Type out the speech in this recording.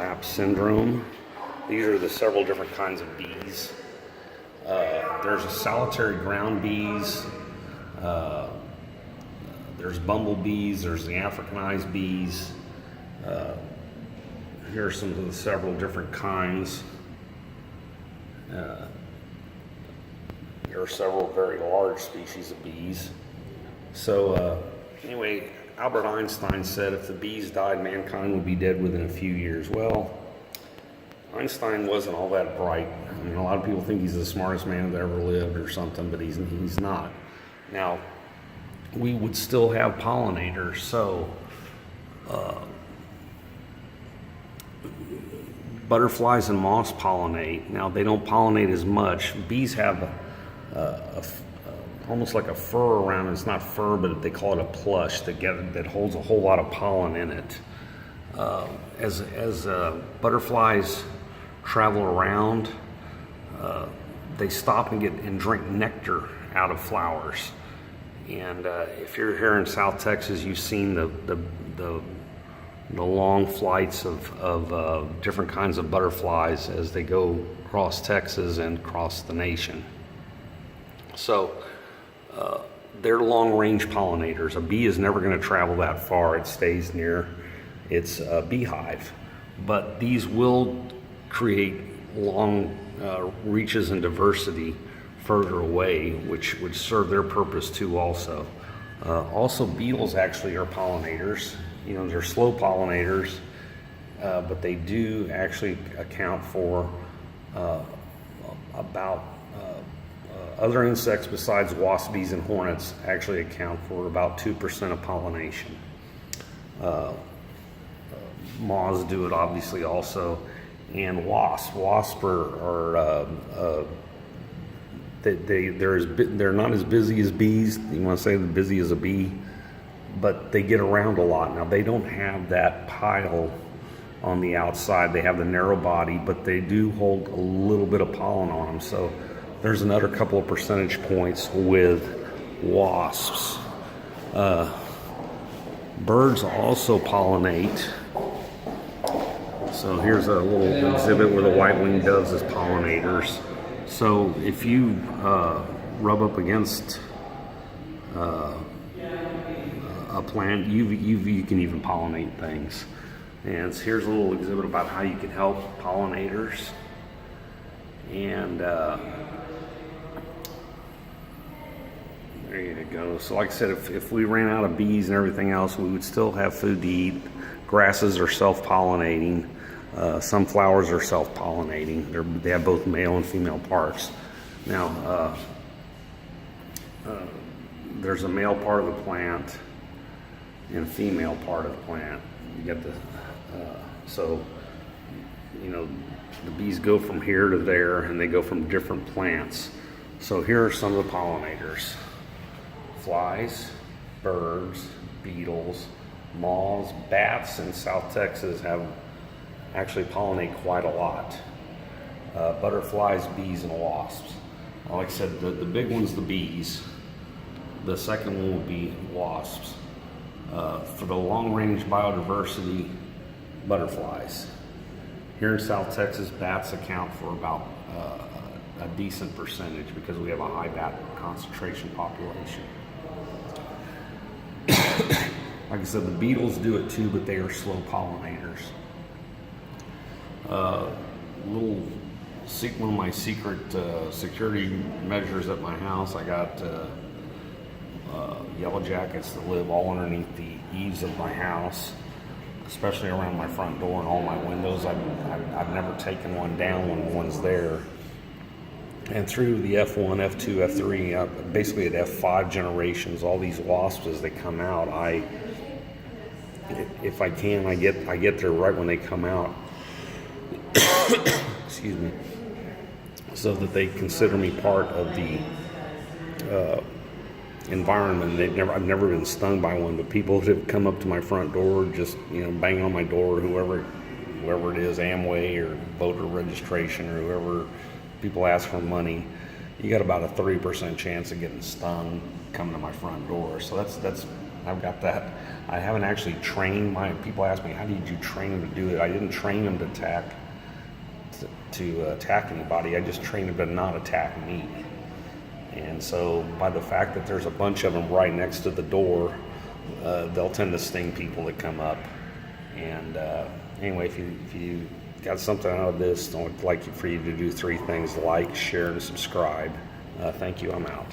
lapse syndrome. These are the several different kinds of bees. There's a solitary ground bees, there's bumblebees, there's the Africanized bees. Here are some of the several different kinds. There are several very large species of bees. So anyway, Albert Einstein said if the bees died, mankind would be dead within a few years. Well, Einstein wasn't all that bright. I mean, a lot of people think he's the smartest man that ever lived or something, but he's not. Now, we would still have pollinators, so butterflies and moths pollinate. Now, they don't pollinate as much. Bees have almost like a fur around it. It's not fur, but they call it a plush that holds a whole lot of pollen in it. As butterflies travel around, they stop and drink nectar out of flowers. And if you're here in South Texas, you've seen the long flights of different kinds of butterflies as they go across Texas and across the nation. So they're long-range pollinators. A bee is never going to travel that far. It stays near its beehive. But these will create long reaches and diversity further away, which would serve their purpose too also. Also, beetles actually are pollinators. You know, they're slow pollinators, but they do actually account for other insects besides wasps, bees, and hornets actually account for about 2% of pollination. Moths do it obviously also, and wasps. Wasps they're not as busy as bees. You want to say they're busy as a bee, but they get around a lot. Now, they don't have that pile on the outside. They have the narrow body, but they do hold a little bit of pollen on them. So there's another couple of percentage points with wasps. Birds also pollinate. So here's a little exhibit where the white-winged doves as pollinators. So if you rub up against a plant, you can even pollinate things. And so here's a little exhibit about how you can help pollinators. And there you go. So like I said, if we ran out of bees and everything else, we would still have food to eat. Grasses are self-pollinating. Some flowers are self-pollinating. They have both male and female parts. Now, there's a male part of the plant and a female part of the plant. You get so, you know, the bees go from here to there, and they go from different plants. So here are some of the pollinators: flies, birds, beetles, moths. Bats in South Texas actually pollinate quite a lot. Butterflies, bees, and wasps. Like I said, the big one's the bees. The second one will be wasps. For the long-range biodiversity, butterflies. Here in South Texas, bats account for about a decent percentage because we have a high bat concentration population. Like I said, the beetles do it too, but they are slow pollinators. One of my secret security measures at my house, I got yellow jackets that live all underneath the eaves of my house, especially around my front door and all my windows. I've never taken one down when one's there. And through the F1, F2, F3, basically at F5 generations, all these wasps, as they come out, if I can, I get there right when they come out. Excuse me. So that they consider me part of the environment. I've never been stung by one, but people that have come up to my front door, just bang on my door, whoever it is, Amway or voter registration or whoever, people ask for money, you got about a 30% chance of getting stung coming to my front door. So that's I've got that I haven't actually trained my people. Ask me, how did you train them to do it? I didn't train them to attack anybody. I just trained them to not attack me. And so by the fact that there's a bunch of them right next to the door, they'll tend to sting people that come up. And anyway, if you got something out of this, I'd like for you to do 3 things: like, share, and subscribe. Thank you. I'm out.